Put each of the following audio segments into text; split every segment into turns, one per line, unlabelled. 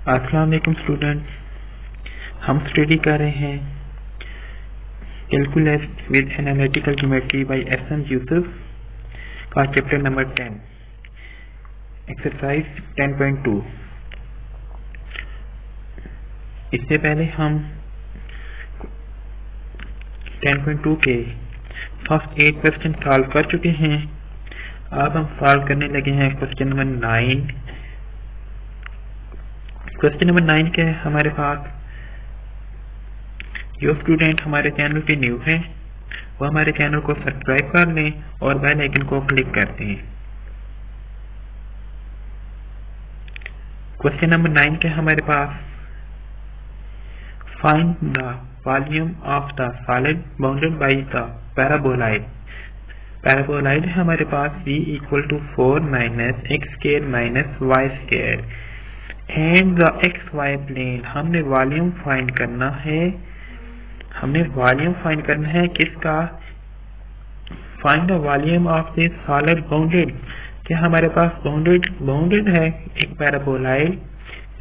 अस्सलाम वालेकुम स्टूडेंट, हम स्टडी कर रहे हैं calculus with analytical geometry by S M. Yusuf का चैप्टर नंबर 10 एक्सरसाइज 10.2। इससे पहले हम 10.2 के फर्स्ट 8 क्वेश्चन सॉल्व कर चुके हैं। अब हम सॉल्व करने लगे हैं क्वेश्चन नंबर 9। क्वेश्चन नंबर 9 के हमारे पास जो स्टूडेंट हमारे चैनल पे न्यू है वो हमारे चैनल को सब्सक्राइब कर लें और बेल आइकन को क्लिक कर दें। क्वेश्चन नंबर 9 के हमारे पास find the volume of the solid bounded by the paraboloid. Paraboloid है हमारे पास v = 4 - x² - y² and the XY plane. हमने वॉल्यूम फाइंड करना है। किसका? Find the volume of this solid bounded. क्या हमारे पास बाउंडेड है एक paraboloid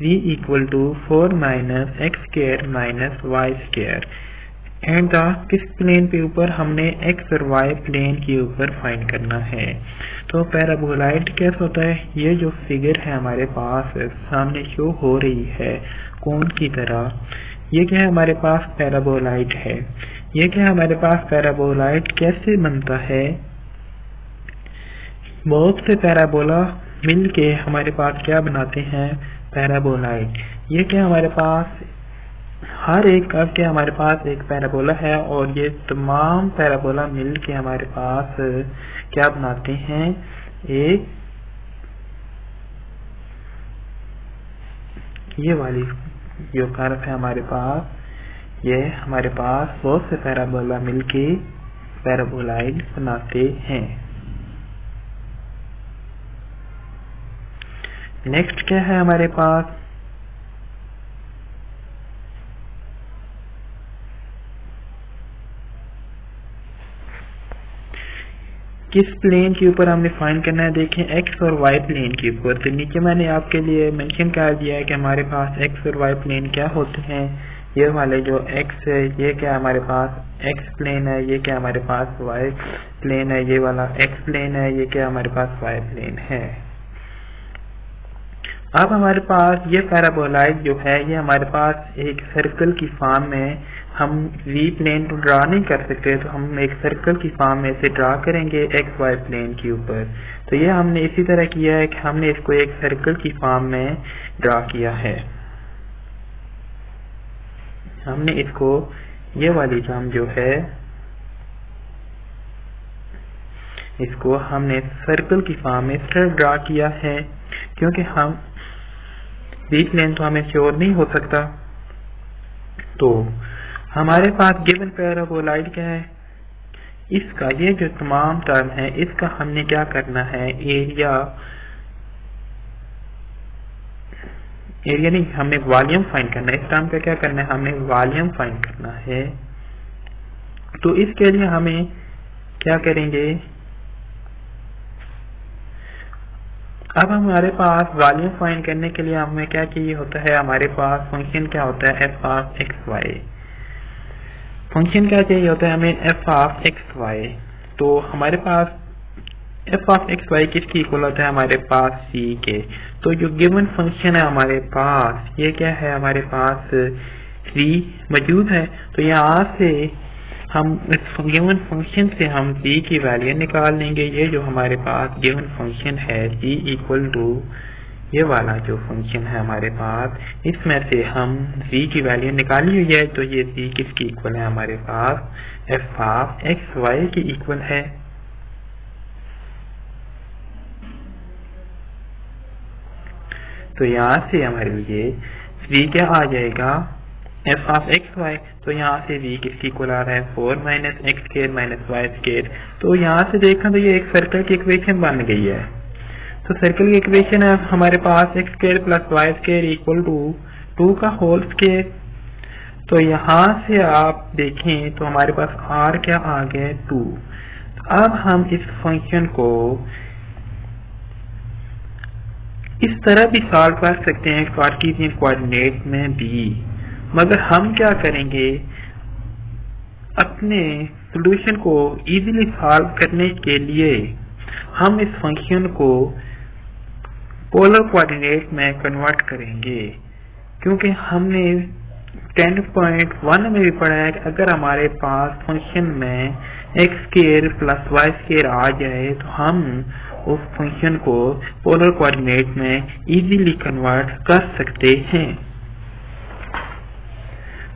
v = 4 - x² - y² and the किस प्लेन के ऊपर? हमने x और y प्लेन के ऊपर फाइंड करना है। तो पैराबोलॉइड कैसे होता है? ये जो फिगर है हमारे पास सामने शो हो रही है कोन की तरह, ये क्या है? हमारे पास पैराबोलॉइड है। ये क्या है? हमारे पास पैराबोलॉइड कैसे बनता है? बहुत से पैराबोला मिलके हमारे पास क्या बनाते हैं? पैराबोलॉइड। ये क्या हमारे पास हर एक कर्व के हमारे पास एक पैराबोला है और ये तमाम पैराबोला मिलके हमारे पास क्या बनाते हैं? एक ये वाली जो कर्व है हमारे पास, ये हमारे पास बहुत से पैराबोला मिलके पैराबोलॉइड बनाते हैं। नेक्स्ट क्या है हमारे पास? किस प्लेन के ऊपर हमने फाइंड करना है? देखें x और y प्लेन के ऊपर। तो नीचे मैंने आपके लिए मेंशन कर दिया है कि हमारे पास x और y प्लेन क्या होते हैं। ये वाले जो x है ये क्या हमारे पास x प्लेन है, ये क्या हमारे पास y प्लेन है, ये वाला x प्लेन है, ये क्या हमारे पास y प्लेन है। अब हमारे पास ये पैराबोलॉइड जो है ये हमारे पास एक सर्कल की फॉर्म में, हम v प्लेन तो ड्रा नहीं कर सकते तो हम एक सर्कल की फॉर्म में से ड्रा करेंगे x y प्लेन के ऊपर। तो ये हमने इसी तरह किया है कि हमने इसको एक सर्कल की फॉर्म में ड्रा किया है। हमने इसको ये वाली टर्म जो है इसको हमने सर्कल की फॉर्म में सिर्फ ड्रा किया है क्योंकि हम v प्लेन तो हमें श्योर नहीं हो सकता। तो हमारे पास गिवन पैराबोलॉइड क्या है? इसका ये जो तमाम टर्म है इसका हमने क्या करना है? एरिया नहीं, हमने वॉल्यूम फाइंड करना है। इस टर्म का क्या करना है? हमने वॉल्यूम फाइंड करना है। तो इसके लिए हमें क्या करेंगे? अब हमारे पास वॉल्यूम फाइंड करने के लिए हमें क्या चाहिए होता है? हमारे पास फंक्शन क्या होता है? f(x_y). फंक्शन क्या चाहिए होता है हमें? f(x_y). तो हमारे पास f(x_y) किसकी इक्वल होता है? हमारे पास c के। तो जो गिवन फंक्शन है हमारे पास ये क्या है? हमारे पास c मौजूद है। तो यहाँ से हम इस गिवन फंक्शन से हम c की वैल्यू निकाल लेंगे। ये जो हमारे पास गिवन फंक्शन है c = ये वाला जो फंक्शन है हमारे पास, इसमें से हम c की वैल्यू निकाली हुई है। तो ये c किसकी इक्वल है? हमारे पास f(x_y) की इक्वल है। तो यहाँ से हमारे लिए v क्या आ जाएगा? f(x_y). तो यहाँ से v किसकी इक्वल आ रहा है? 4 - x² - y²। तो यहाँ से देखा तो ये एक सर्कल की इक्वेशन बन गई है। तो सर्कल की इक्वेशन है हमारे पास x² + y² = 2 का होल स्क्वायर। तो यहाँ से आप देखें तो हमारे पास r क्या आ गया? 2। अब हम इस फंक्शन को इस तरह भी सॉल्व कर सकते हैं कार्टेशियन कोऑर्डिनेट में भी, मगर हम क्या करेंगे, अपने सॉल्यूशन को इजीली सॉल्व करने के लिए हम इस फंक्शन को पोलर कोऑर्डिनेट में कन्वर्ट करेंगे, क्योंकि हमने 10.1 में भी पढ़ा है कि अगर हमारे पास फंक्शन में x² प्लस y² आ जाए तो हम उस फंक्शन को पोलर कोऑर्डिनेट में इजीली कन्वर्ट कर सकते हैं।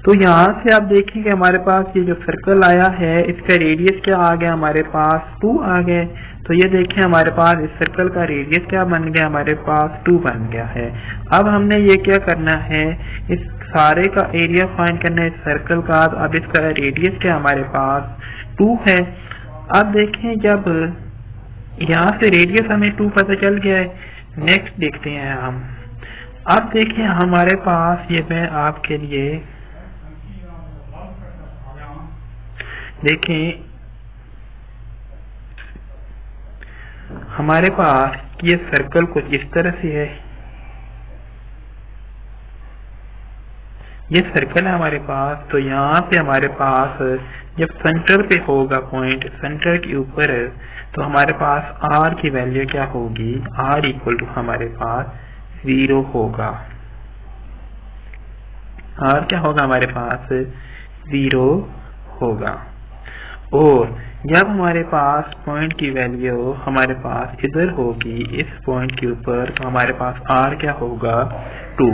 तो यहाँ से आप देखेंगे हमारे पास ये जो सर्कल आया है इसका रेडियस क्या आ गया, हमारे पास 2 आ गए। तो ये देखें हमारे पास इस सर्कल का रेडियस क्या बन गया, हमारे पास 2 बन गया है। अब हमने ये क्या करना है, इस सारे का एरिया फाइंड करना है इस सर्कल का। अब इसका रेडियस क्या हमारे पास 2 है। अब देखें जब यहाँ से रेडियस हमें 2 पता चल गया है, नेक्स्ट देखते हैं हम। अब देखें हमारे पास, ये मैं आपके लिए देखें, हमारे पास ये सर्कल कुछ इस तरह से है, ये सर्कल है हमारे पास। तो यहाँ पे हमारे पास जब सेंटर पे होगा पॉइंट, सेंटर के ऊपर, तो हमारे पास r की वैल्यू क्या होगी, r इक्वल टू हमारे पास 0 होगा। r क्या होगा, हमारे पास 0 होगा। और जब हमारे पास पॉइंट की वैल्यू हमारे पास इधर होगी इस पॉइंट के ऊपर, तो हमारे पास r क्या होगा 2,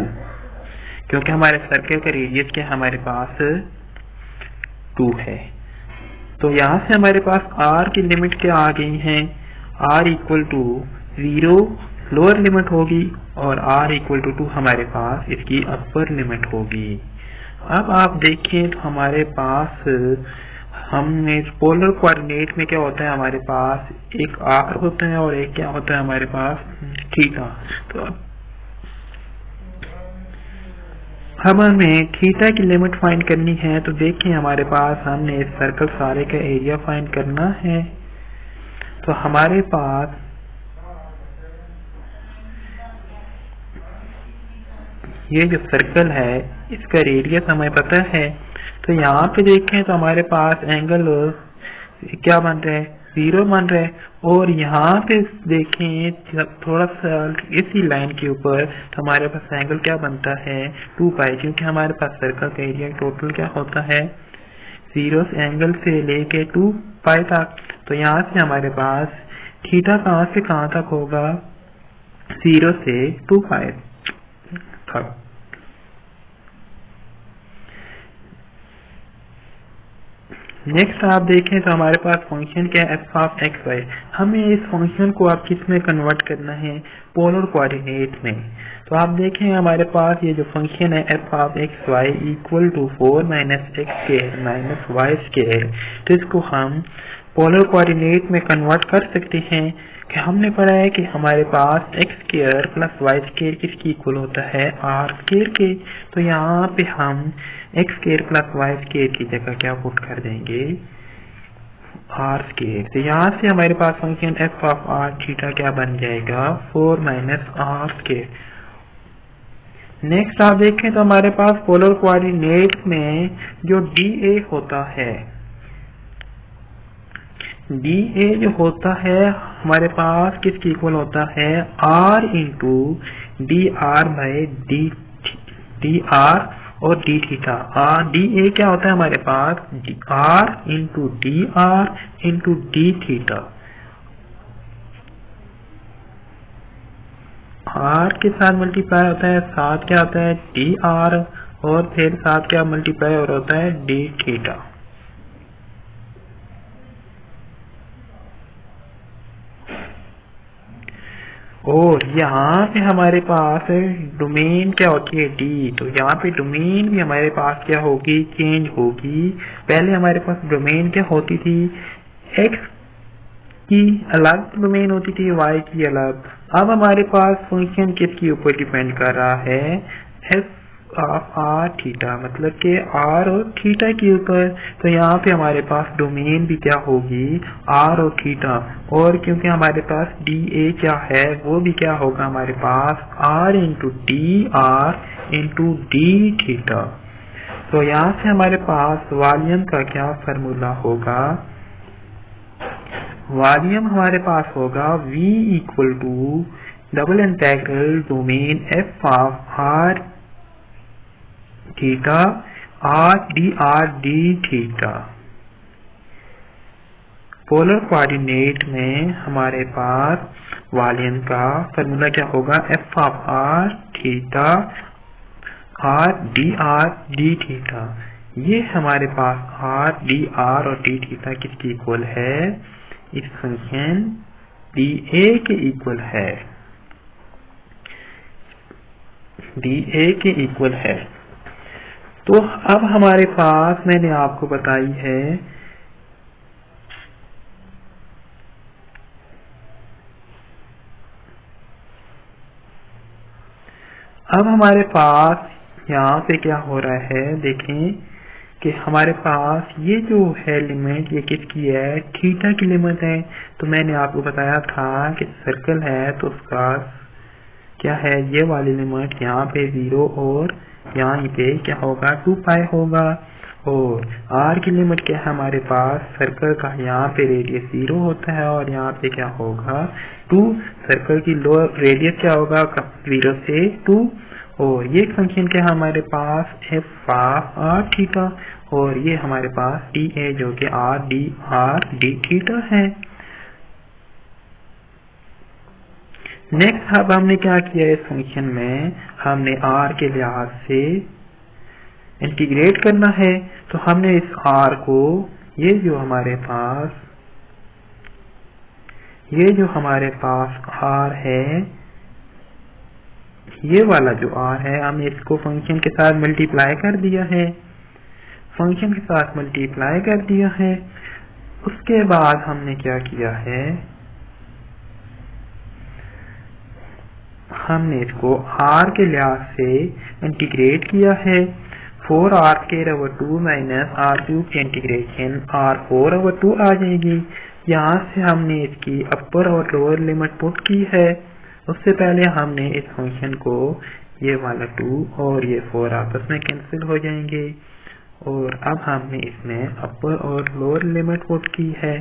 क्योंकि हमारे सर्कल का रेडियस क्या हमारे पास 2 है। तो यहाँ से हमारे पास r की लिमिट क्या आ गई है, r equal to 0 lower limit होगी और r इक्वल टू 2 हमारे पास इसकी अपर लिमिट होगी। अब आप देखें तो हमारे पास हमने पोलर कोऑर्डिनेट में क्या होता है, हमारे पास एक r होता है और एक क्या होता है हमारे पास थीटा। तो अब हमें थीटा की लिमिट फाइंड करनी है। तो देखिए हमारे पास हमने इस सर्कल सारे का एरिया फाइंड करना है। तो हमारे पास ये जो सर्कल है इसका रेडियस हमें पता है। तो यहाँ पे देखें तो हमारे पास एंगल क्या बन रहा है, 0 बन रहा है। और यहाँ पे देखें थोड़ा सा इसी लाइन के ऊपर, तो हमारे पास एंगल क्या बनता है 2 पाई, क्योंकि हमारे पास सर्कल का एरिया टोटल क्या होता है 0 एंगल से लेके 2 पाई तक। तो यहाँ से हमारे पास थीटा कहाँ से कहाँ तक होगा, 0 से 2 पाई तक। नेक्स्ट आप देखें तो हमारे पास फंक्शन क्या है f ऑफ एक्स वाई। हमें इस फंक्शन को आप किस में कन्वर्ट करना है, पोलर कोऑर्डिनेट में। तो आप देखें हमारे पास ये जो फंक्शन है f of x y equal to 4 minus x square minus y square, तो इसको हम पोलर कोऑर्डिनेट में कन्वर्ट कर सकते हैं। कि हमने पढ़ा है कि हमारे पास x square plus y square किसकी इक्वल होता है आर स्क्वायर के। तो यहाँ पे हम x square plus y square की जगह क्या पुट कर देंगे आर स्क्वायर। तो यहाँ से हमारे पास function f of r theta क्या बन जाएगा 4 माइनस आर स्क्वायर। नेक्स्ट आप देखें तो हमारे पास पोलर कोऑर्डिनेट में जो डी ए होता है, डी ए जो होता है हमारे पास किसकी इक्वल होता है r into d r by d r और डी थीटा। डी ए क्या होता है हमारे पास r into d r into d theta. आर के साथ मल्टीप्लाई होता है, साथ क्या होता है डी आर और फिर साथ क्या मल्टीप्लाई और होता है डी थीटा। और यहाँ पे हमारे पास डोमेन क्या होती है डी। तो यहाँ पे डोमेन भी हमारे पास क्या होगी चेंज होगी। पहले हमारे पास डोमेन क्या होती थी एक्स की अलग डोमेन होती थी, वाई की अलग। अब हमारे पास फंक्शन किसके ऊपर डिपेंड कर रहा है एफ ऑफ आर थीटा, मतलब कि आर और थीटा के ऊपर। तो यहाँ पे हमारे पास डोमेन भी क्या होगी, आर और थीटा, और क्योंकि हमारे पास डी ए क्या है, वो भी क्या होगा हमारे पास r into d r into d theta. तो यहाँ से हमारे पास वॉल्यूम का क्या फार्मूला होगा, वॉल्यूम हमारे पास होगा V equal to double integral domain f of r theta r d theta. Polar coordinate में हमारे पास वॉल्यूम का फार्मूला क्या होगा, f of r theta r d theta. ये हमारे पास आर डी आर और डी थीटा किसकी इक्वल है, इस फंक्शन डी ए के इक्वल है, डी ए के इक्वल है। तो अब हमारे पास मैंने आपको बताई है अब हमारे पास यहाँ पे क्या हो रहा है, देखें कि हमारे पास ये जो है लिमिट, ये किसकी है, थीटा की लिमिट है। तो मैंने आपको बताया था कि सर्कल है तो उसका क्या है, ये वाली लिमिट यहाँ पे 0 और यहाँ पे क्या होगा 2 पाई होगा। और आर की लिमिट क्या है हमारे पास, सर्कल का यहाँ पे रेडियस 0 होता है और यहाँ पे क्या होगा 2, सर्कल की लोअर रेडियस क्या होगा 0 से 2। और ये फंक्शन क्या है हमारे पास, एफ ऑफ आर थीटा, और ये हमारे पास डी ए जो कि आर डी थीटा है। नेक्स्ट अब हमने क्या किया इस फंक्शन में, हमने आर के लिहाज से इंटीग्रेट करना है। तो हमने इस आर को, ये जो हमारे पास आर है, ये वाला जो आर है, हमने इसको फंक्शन के साथ मल्टीप्लाई कर दिया है, फंक्शन के साथ मल्टीप्लाई कर दिया है। उसके बाद हमने क्या किया है, हमने इसको r के लिहाज से इंटीग्रेट किया है। 4r² माइनस r³ की इंटीग्रेशन r4/2 आ जाएगी। यहाँ से हमने इसकी अपर और लोअर लिमिट पुट की है। उससे पहले हमने इस फंक्शन को, ये वाला 2 और ये 4 आपस में कैंसिल हो जाएंगे, और अब हमने इसमें अपर और लोअर लिमिट पुट की है।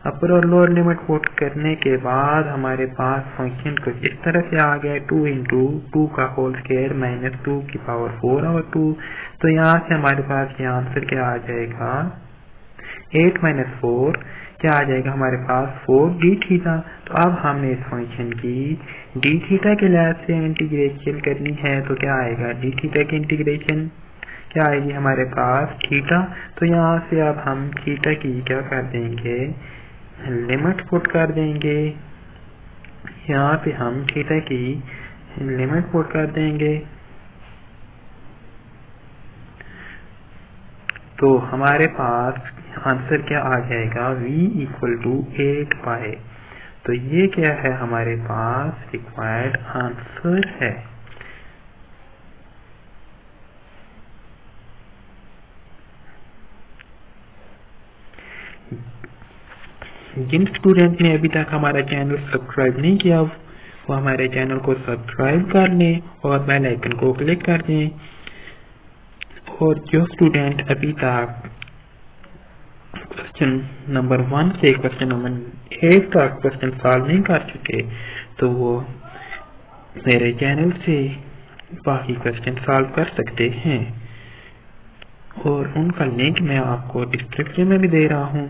अपर और लोअर लिमिट पुट करने के बाद हमारे पास फंक्शन कुछ इस तरह से आ गया, 2 इंटू 2 का होल स्क्वायर माइनस 2 की पावर 4/2। तो यहाँ से हमारे पास ये आंसर क्या आ जाएगा, 8 माइनस 4 क्या आ जाएगा हमारे पास 4 डी थीटा। तो अब हमने इस फंक्शन की डी थीटा के लिहाज से इंटीग्रेशन करनी है, तो क्या आएगा, डी थीटा की इंटीग्रेशन क्या आएगी हमारे पास थीटा। तो यहाँ से अब हम थीटा की क्या कर देंगे, लिमिट पुट कर देंगे। यहाँ पे हम थीटा की लिमिट पुट कर देंगे। तो हमारे पास आंसर क्या आ जाएगा, v इक्वल टू 8 पाई। तो ये क्या है हमारे पास रिक्वायर्ड आंसर है। जिन स्टूडेंट ने अभी तक हमारा चैनल सब्सक्राइब नहीं किया, वो हमारे चैनल को सब्सक्राइब कर लें और बेल आइकन को क्लिक कर दें। और जो स्टूडेंट अभी तक क्वेश्चन नंबर 1 से क्वेश्चन नंबर 8 तक क्वेश्चन सॉल्व नहीं कर चुके, तो वो मेरे चैनल से बाकी क्वेश्चन सॉल्व कर सकते हैं, और उनका लिंक मैं आपको डिस्क्रिप्शन में भी दे रहा हूँ।